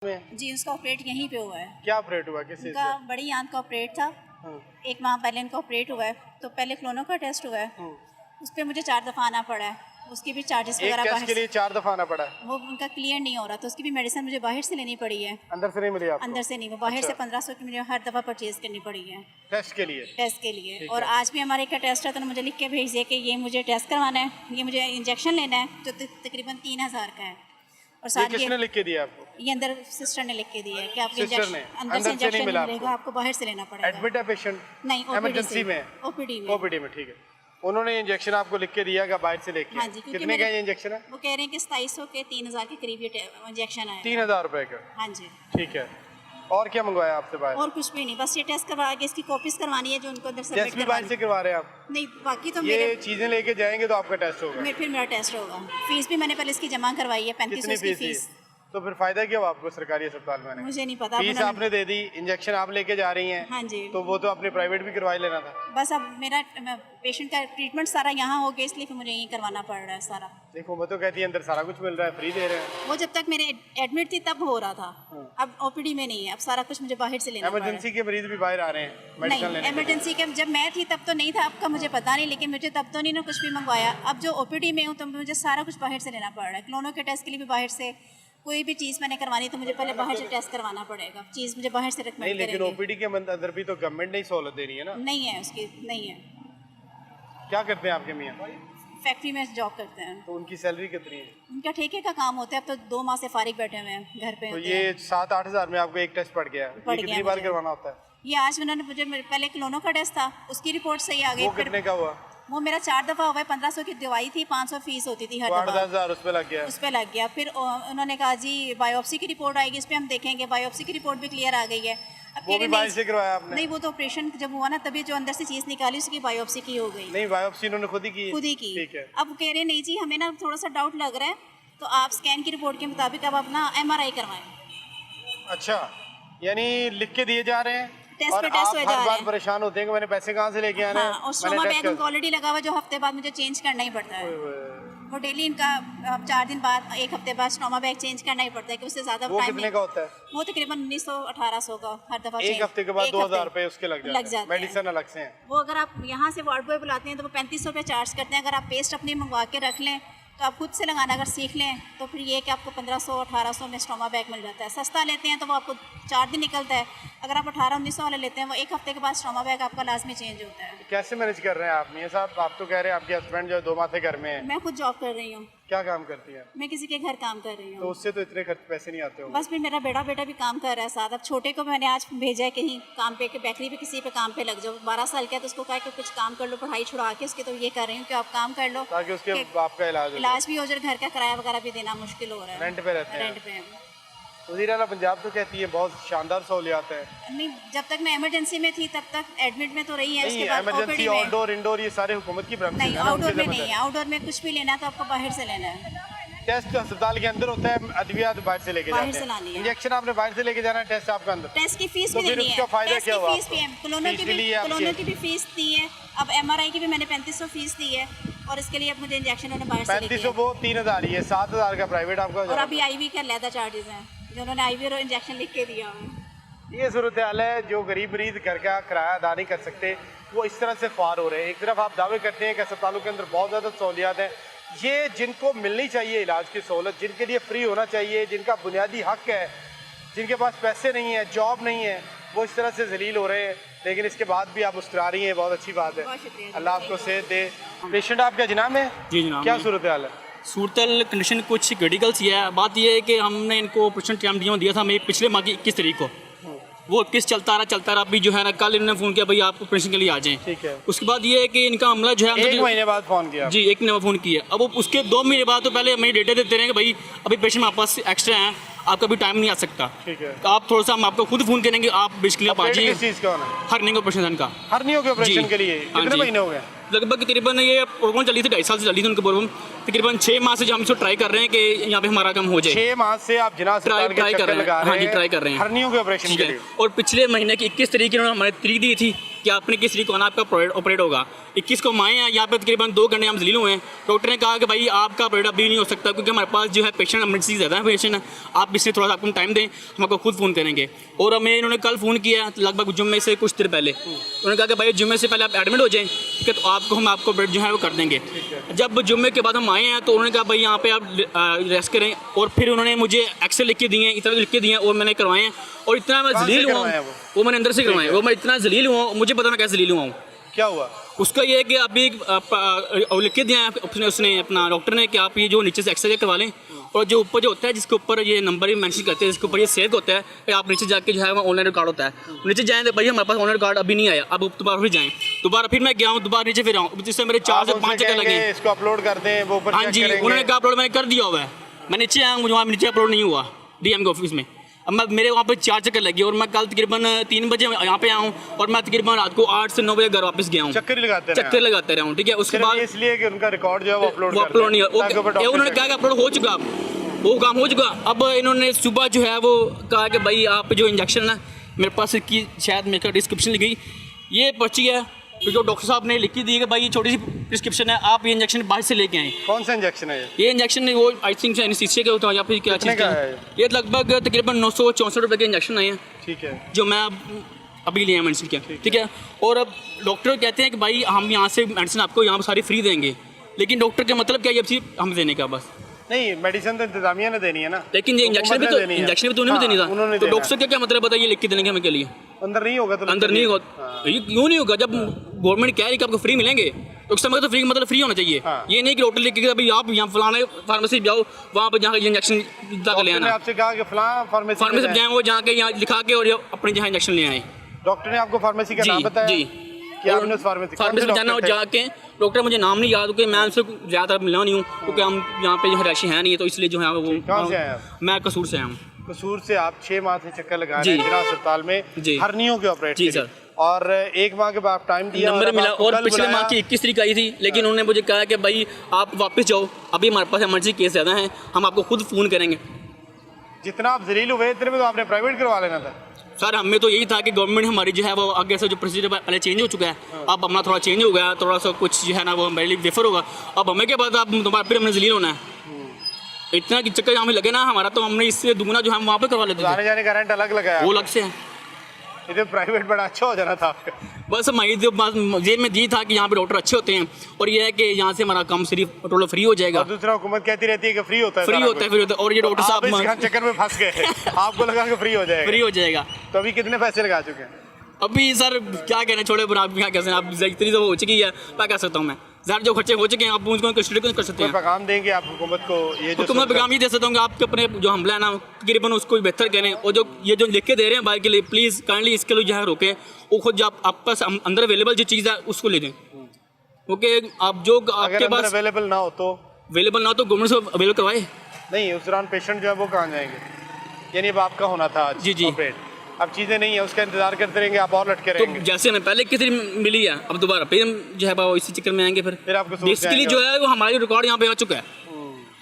में जी उसका ऑपरेट यहीं पे हुआ है। क्या ऑपरेट हुआ, किस चीज़ उनका से? बड़ी आंत का ऑपरेट था। हाँ, एक माह पहले इनका ऑपरेट हुआ है, तो पहले क्लोनो का टेस्ट हुआ है, हाँ। उस पर मुझे 4 दफ़ा आना पड़ा है। उसकी भी चार्जेस एक वगैरह टेस्ट बाहर के लिए 4 दफा आना पड़ा है। वो उनका क्लियर नहीं हो रहा, तो उसकी भी मेडिसिन मुझे बाहर से लेनी पड़ी है। अंदर से नहीं मिली आपको? अंदर से नहीं, वो बाहर अच्छा। से 1500 की मुझे हर दफ़ा परचेज करनी पड़ी है टेस्ट के लिए? टेस्ट के लिए। ठीक और है। आज भी हमारे का टेस्ट है, तो उन्होंने मुझे लिख के भेज दिया कि ये मुझे टेस्ट करवाना है, ये मुझे इंजेक्शन लेना है, जो तकरीबन 3000 का है। और ये साथ किसने लिख के दिया आपको? ये अंदर सिस्टर ने लिख के दिया है कि आपको सिस्टर ने? अंदर से अंदर से नहीं इंजेक्शन मिला नहीं मिलेगा, आपको? आपको बाहर से लेना पड़ेगा। एडमिट है पेशेंट? नहीं, इमरजेंसी में? ओपीडी में। ओपीडी में, ठीक है। उन्होंने इंजेक्शन आपको लिख के दिया, बाहर से लेके? हाँ जी, क्योंकि कितने का मेरे- ये इंजेक्शन है? वो कह रहे हैं कि 2700 के 3000 के करीब ये इंजेक्शन है। 3000 रुपए का? हाँ जी। ठीक है। और क्या मंगवाया आपसे बाहर? और कुछ भी नहीं, बस ये टेस्ट करवा के इसकी कॉपीज करवानी है जो उनको अंदर टेस्ट सबमिट भी बाहर से करवा रहे हैं आप? नहीं, बाकी तो ये मेरे चीजें लेके जाएंगे तो आपका टेस्ट होगा? फिर मेरा टेस्ट होगा। फीस भी मैंने पहले इसकी जमा करवाई है, 3500 कितनी की फीस फीस। है? तो फिर फायदा क्या हुआ आपको सरकारी अस्पताल में? मुझे नहीं पता। फीस उन्होंने- आपने दे दी, इंजेक्शन आप लेके जा रही हैं, हाँ जी। तो वो तो अपने प्राइवेट भी करवा ही लेना था। बस अब मेरा पेशेंट का ट्रीटमेंट सारा यहाँ हो गया, इसलिए फिर मुझे यही करवाना पड़ रहा है सारा। देखो मैं तो कहती है अंदर सारा कुछ मिल रहा है, फ्री दे रहे हैं। वो जब तक मेरे एडमिट थी तब हो रहा था, अब ओपीडी में नहीं है, अब सारा कुछ मुझे बाहर से लेना पड़ रहा है। इमरजेंसी के मरीज भी बाहर आ रहे हैं मेडिसिन नहीं, लेने के लिए। इमरजेंसी के जब मैं थी तब तो नहीं था, आपका मुझे पता नहीं, लेकिन मुझे तब तो नहीं ना कुछ भी मंगवाया। अब जो ओपीडी में हूँ तो मुझे सारा कुछ बाहर से लेना पड़ रहा है। क्लोनो के टेस्ट के लिए भी बाहर से, कोई भी चीज़ मैंने करवानी तो मुझे पहले बाहर से टेस्ट करवाना पड़ेगा, चीज़ मुझे बाहर से नहीं, रिकमेंड लेकिन करेंगे। ओपीडी के अंदर भी तो गवर्नमेंट ने ही सहूलत देनी है ना? नहीं है उसकी, नहीं है। क्या करते हैं आपके मियाँ? फैक्ट्री में जॉब करते हैं। तो उनकी सैलरी कितनी है? उनका ठेके का काम होता है, अब तो 2 माह से फारिग बैठे हुए हैं, घर पे तो होते ये हैं। 7-8 हजार में आपको एक टेस्ट पड़ गया, पड़ ये गया कितनी बार मुझे। करवाना होता है? ये आज उन्होंने मुझे पहले क्लोनो का टेस्ट था, उसकी रिपोर्ट सही आ गई। वो कितने का हुआ? वो मेरा 4 दफ़ा हुआ है, 1500 की दवाई थी, 500 फीस होती थी हर तो 8-10 दफ़ा, हजार उस पे लग गया। उस पर लग गया। फिर उन्होंने कहा जी बायोप्सी की रिपोर्ट आएगी, इस पर हम देखेंगे। बायोप्सी की रिपोर्ट भी क्लियर आ गई है। अब वो कह भी रहे बाहर से करवाया आपने? नहीं, वो तो ऑपरेशन जब हुआ ना तभी जो अंदर से चीज़ निकाली उसकी बायोप्सी की हो गई, नहीं, बायोप्सी उन्होंने खुद ही की है? खुद ही की। ठीक है। अब कह रहे नहीं जी हमें ना थोड़ा सा डाउट लग रहा है, तो आप स्कैन की रिपोर्ट के मुताबिक अब अपना MRI करवाएं। अच्छा, यानी लिख के दिए जा रहे हैं टेस्ट और पे टेस्ट आप हुए जा हर रहे बार हैं। परेशान होते हैं कि मैंने पैसे कहाँ से लेके आने हैं? हाँ, और मैंने स्टोमा टेस्ट बैग कर- उनको ऑलरेडी लगा हुआ है, जो हफ्ते बाद मुझे चेंज करना ही पड़ता है। वो डेली इनका 4 दिन बाद, 1 हफ्ते बाद स्टोमा बैग चेंज करना ही पड़ता है, कि उससे ज़्यादा वो टाइम कितने का होता है? वो तकरीबन 1900-1800 का हर दफ़ा एक हफ्ते के बाद 2000 रुपए उसके लग जाते हैं, मेडिसिन अलग से हैं। वो अगर आप यहाँ से वार्ड बॉय बुलाते हैं तो वो 3500 रुपये चार्ज करते हैं। अगर आप पेस्ट अपनी मंगवा के रख लें तो आप खुद से लगाना अगर सीख लें तो फिर ये कि आपको 1500-1800 में स्टोमा बैग मिल जाता है। सस्ता लेते हैं तो वो आपको 4 दिन निकलता है। अगर आप 1800-1900 वाले लेते हैं, वो 1 हफ्ते के बाद स्टोमा बैग आपका लाजमी चेंज होता है। कैसे मैनेज कर रहे हैं आप मियाँ साहब? आप तो कह रहे हैं आपके हस्बैंड जो है 2 माह से घर में है। मैं खुद जॉब कर रही हूँ। क्या काम करती हैं? मैं किसी के घर काम कर रही तो हूँ। उससे तो इतने खर्च पैसे नहीं आते होंगे। बस फिर मेरा बेटा भी काम कर रहा है साथ। अब छोटे को मैंने आज भेजा है कहीं काम पे, कि बेकरी पे किसी पे काम पे लग जाओ। 12 साल का है, तो उसको कहा कि कुछ काम कर लो, पढ़ाई छुड़ा के उसके। तो ये कर रही हूँ कि आप काम कर लो ताकि उसके कि बाप का इलाज हो जाए। इलाज भी हो जाए, घर का किराया वगैरह भी देना मुश्किल हो रहा है। रेंट पे रहते हैं? रेंट पे हैं। वज़ीर आला पंजाब तो कहती है बहुत शानदार सहूलियात है। नहीं, जब तक मैं इमरजेंसी में थी तब तक एडमिट में तो रही है, नहीं, उसके बाद इमरजेंसी, ओपीडी में। आउटडोर, इंडोर ये सारे हुकूमत की नहीं, प्रेमिसेस हैं, आउटडोर उनकी में नहीं ज़िम्मेदारी। है। आउटडोर में कुछ भी लेना तो आपको बाहर से लेना है। टेस्ट अस्पताल के अंदर होता है, अद्वियात बाहर से लेके बाहर जाते से हैं। लानी है। इंजेक्शन आपने बाहर से लेके जाना है, टेस्ट आपका अंदर। टेस्ट की फीस तो भी फिर देनी है। उसका फायदा टेस्ट क्या की हुआ फीस आपको? भी है, क्लोनो फीस भी ली है आपकी? क्लोनो की भी फीस दी है। अब MRI की भी मैंने 3500 फीस दी है, और इसके लिए अब मुझे इंजेक्शन उन्होंने बाहर से लेके 3500 वो 3000 ही है, 7000 का प्राइवेट आपका हो और जाएगा। अभी IV का अलहदा चार्जेस हैं, जो उन्होंने IV और इंजेक्शन लिख के दिया हुआ है। ये सूरत हाल है। जो गरीब मरीज घर का किराया अदा नहीं कर सकते, वो इस तरह से फार हो रहे हैं। एक तरफ आप दावे करते हैं कि अस्पतालों के अंदर बहुत ज़्यादा सहूलियात हैं, ये जिनको मिलनी चाहिए इलाज की सहूलत, जिनके लिए फ्री होना चाहिए, जिनका बुनियादी हक है, जिनके पास पैसे नहीं है, जॉब नहीं है, वो इस तरह से जलील हो रहे हैं। लेकिन इसके बाद भी आप मुस्कुरा रही हैं, बहुत अच्छी बात है। बहुत शुक्रिया। अल्लाह आपको सेहत दे। पेशेंट आपका जनाब है? जी जनाब। क्या सूरत हाल है? सूरतल कंडीशन कुछ क्रिटिकल सी है। बात यह है कि हमने इनको ऑपरेशन टाइम दिया था हमें पिछले माह की 21 तारीख को। वो 21 चलता रहा। अभी जो है ना, कल इन्होंने फ़ोन किया भाई आप ऑपरेशन के लिए आ जाएं। ठीक है। उसके बाद ये है कि इनका हमला जो है 1 महीने बाद फ़ोन किया? जी, 1 महीने बाद फ़ोन किया। अब वो उसके 2 महीने बाद तो पहले हमें डेटे देते रहे कि भाई अभी पेशेंट हमारे पास एक्स्ट्रा हैं, आपका भी टाइम नहीं आ सकता। ठीक है। तो आप थोड़ा सा हम आपको खुद फ़ोन करेंगे, आप बेसिकली आप आ अपडेट जाइए। किस चीज़ का होना है? हर्निंग ऑपरेशन का। हर्नियों के ऑपरेशन जी। के लिए हाँ कितने जी। महीने हो गए? लगभग तकरीबन ये प्रोग्राम चली थी 2.5 साल से चली थी उनके प्रोग्राम। तकरीबन 6 माह से जो हम इसको ट्राई कर रहे हैं कि यहाँ पे हमारा काम हो जाए। 6 माह से आप जिना अस्पताल के ट्राई कर चक्कर रहे हैं। लगा रहे हाँ जी, हैं ट्राई कर रहे हैं हर्नियों के ऑपरेशन ठीक के है। लिए। और पिछले महीने की 21 तारीख इन्होंने हमारे तारीख दी थी कि आपने 21 तारीख को आना, आपका ऑपरेट होगा। 21 को हम आए हैं, यहाँ पे तकरीबन 2 घंटे हम जलील हुए हैं। डॉक्टर ने कहा कि भाई आपका ऑपरेट अभी नहीं हो सकता क्योंकि हमारे पास जो है पेशेंट इमरजेंसी ज़्यादा है पेशेंट, आप इसलिए थोड़ा सा आपको टाइम दें, हम आपको खुद फ़ोन करेंगे। और हमें इन्होंने कल फ़ोन किया लगभग जुम्मे से कुछ देर पहले, उन्होंने कहा कि भाई जुम्मे से पहले आप एडमिट हो जाएँ, ठीक है, तो हम आपको ऑपरेट जो है वो कर देंगे। जब जुम्मे के बाद हम आए हैं तो उन्होंने कहा भाई यहाँ पे आप रेस्ट करें, और फिर उन्होंने मुझे एक्सरे लिख के दिए हैं, इतना लिख के दिए हैं, और मैंने करवाए हैं। और इतना मैं जलील हुआ, वो मैंने अंदर से करवाए, वो मैं इतना जलील हुआ, मुझे पता मैं कैसे जलील हुआ हूँ। क्या हुआ उसका ये है कि अभी लिख के दिया है उसने अपना डॉक्टर ने कि आप ये जो नीचे से एक्सरे करवा लें, और जो ऊपर जो होता है जिसके ऊपर ये नंबर भी मेंशन करते हैं, जिसके ऊपर ये सेव होता है कि आप नीचे जाके जो है वो ऑनलाइन रिकॉर्ड होता है, नीचे जाएँ तो भाई हमारे पास ऑनलाइन रिकॉर्ड अभी नहीं आया, अब दोबारा फिर जाएँ, दोबारा फिर मैं गया हूँ, दोबारा नीचे फिर आऊँ, जिससे मेरे 4 से 5 चक्कर लगे। इसको अपलोड कर दें, वो ऊपर हाँ जी, उन्होंने कहा अपलोड मैंने कर दिया हुआ है, मैं नीचे आया हूँ, मुझे वहाँ नीचे अपलोड नहीं हुआ DM के ऑफिस में। अब मैं मेरे वहाँ पे 4 चक्कर लगे, और मैं कल तकरीबन 3 बजे यहाँ पे आया हूँ, और मैं तकरीबन रात को 8 से 9 बजे घर वापस गया हूँ, चक्कर लगाते रहा हूँ, ठीक है। उसके बाद इसलिए कि उनका रिकॉर्ड जो है वो अपलोड नहीं हुआ, उन्होंने कहा कि अपलोड हो चुका, वो काम हो चुका। अब इन्होंने सुबह जो है वो कहा कि भाई आप जो इंजेक्शन है, मेरे पास इसकी शायद मेरे का डिस्क्रिप्शन लिख गई, ये पर्ची है तो जो डॉक्टर साहब ने लिखी दी है कि भाई ये छोटी सी प्रिस्क्रिप्शन है, आप ये इंजेक्शन बाहर से लेके आए। कौन सा इंजेक्शन है ये इंजेक्शन वो आई थिंक एनेस्थीसिया के होता है या फिर क्या चीज़ का है? ये लगभग तकरीबन 964 रुपये के इंजेक्शन आए हैं, ठीक है, जो मैं अभी लिया मेडिसिन क्या, ठीक है। और अब डॉक्टर कहते हैं कि भाई हम यहाँ से मेडिसिन आपको यहाँ पर सारी फ्री देंगे, लेकिन डॉक्टर का मतलब क्या, ये चीज़ हम देने का बस नहीं, मेडिसिन तो इंतजामिया ने देनी है ना, लेकिन ये इंजेक्शन भी तो उन्होंने भी देनी था, तो डॉक्टर का क्या मतलब बताइए लिख के देने के हमें के लिए अंदर नहीं होगा, तो अंदर नहीं होगा, क्यों नहीं होगा? जब गवर्नमेंट कह रही है कि आपको फ्री मिलेंगे तो उस समय तो फ्री मतलब फ्री होना चाहिए। ये नहीं कि डॉक्टर लिख के भाई आप यहाँ फलाने फार्मेसी जाओ, वहाँ पर जाकर इंजेक्शन जाकर ले आना, आपसे कहा कि फलां फार्मेसी जाए, वो जाके यहाँ लिखा के और अपने जहाँ इंजेक्शन ले आए। डॉक्टर ने आपको फार्मेसी का नाम बताया? जी, फार्मेसी में जाना, और जाके डॉक्टर मुझे नाम नहीं याद, क्योंकि मैं उनसे ज़्यादा मिला नहीं हूँ, क्योंकि हम यहाँ पे जो रैशी है नहीं है, तो इसलिए जो है वो। कहाँ से आए? मैं कसूर से आया हूँ। कसूर से आप 6 माह से चक्कर लगा रहे हैं जिला अस्पताल में हर्नियों के ऑपरेट जी सर, और 1 माह के बाद टाइम दिया, नंबर मिला, और पिछले माह की 21 तारीख आई थी, लेकिन उन्होंने मुझे कहा कि भाई आप वापस जाओ, अभी हमारे पास इमरजेंसी केस ज़्यादा है, हम आपको खुद फ़ोन करेंगे। जितना आप जलील हुए इतने में तो आपने प्राइवेट करवा लेना था सर। हमें तो यही था कि गवर्नमेंट हमारी जो है वो आगे से जो प्रोसीजर पहले चेंज हो चुका है, अब अपना थोड़ा चेंज हो गया, थोड़ा सा कुछ जो है ना वो हमारे लिए वेफर होगा, अब हमें के बाद आप दोबारा फिर हमने जलील होना है, इतना कि चक्कर हमें लगे ना हमारा, तो हमने इससे दुगना जो है हम वहाँ पे करवा लेते आने जाने का रेंट अलग लगा है, वो अलग से है। इधर प्राइवेट बड़ा अच्छा हो जाना था आपका। बस हमारी जेब में ये था कि यहाँ पे डॉक्टर अच्छे होते हैं, और ये है कि यहाँ से हमारा काम सिर्फ टोटल फ्री हो जाएगा। दूसरा हुकूमत कहती रहती है कि फ्री होता है, फ्री होता है, और ये डॉक्टर साहब चक्कर में फंस गए आपको लगा कि फ्री हो जाएगा। तो अभी कितने पैसे लगा चुके हैं? अभी सर क्या कहना, छोड़े पर आप क्या कह सकते हैं, आप इतनी तो हो चुकी है, क्या कह सकता हूँ मैं, ज़्यादा जो खर्चे हो चुके हैं आप उनको कंसिडर कर सकते हैं। पैगाम देंगे आप हुकूमत को? ये जो हुकूमत पैगाम ये दे सकता हूँ कि आपके अपने जो हमला है ना तकरीबन उसको बेहतर करें, और जो ये जो लिख के दे रहे हैं बाइक के लिए, प्लीज़ काइंडली इसके लिए जो है रोकें, वो खुद जो आप पास अंदर अवेलेबल जो चीज़ है उसको ले दें, ओके। आप जो आपके पास अवेलेबल ना हो तो गवर्नमेंट से अवेलेबल करवाए। नहीं, उस दौरान पेशेंट जो है वो कहाँ जाएंगे? यानी अब आपका होना था जी ऑपरेट, अब चीज़ें नहीं है, उसका इंतजार करते रहेंगे, आप और लटके रहेंगे। तो जैसे हमें पहले किसी मिली है, अब दोबारा फिर हम जो है वो इसी चक्कर में आएंगे, फिर आपको बेसिकली जो है वो हमारे रिकॉर्ड यहाँ पे आ चुका है,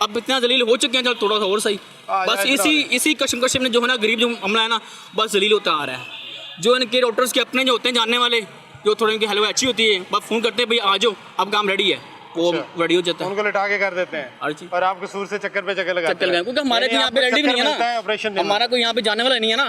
अब इतना जलील हो चुके हैं, चलो थोड़ा सा और सही, बस इसी कशमकश में जो है ना गरीब जो हमला है ना बस जलील होता आ रहा है। जो इनके डॉक्टर्स के अपने जो होते हैं जानने वाले, जो थोड़ी इनकी हेलो अच्छी होती है, बस फ़ोन करते हैं भाई आ जाओ अब काम रेडी है, वो रेडी हो जाता है, उनको लिटा के कर देते हैं, और आप कसूर से चक्कर पे चक्कर लगाते हैं, क्योंकि हमारे यहाँ पे रेडी भी नहीं है ना, ऑपरेशन हमारा कोई यहाँ पे जाने वाला नहीं है ना।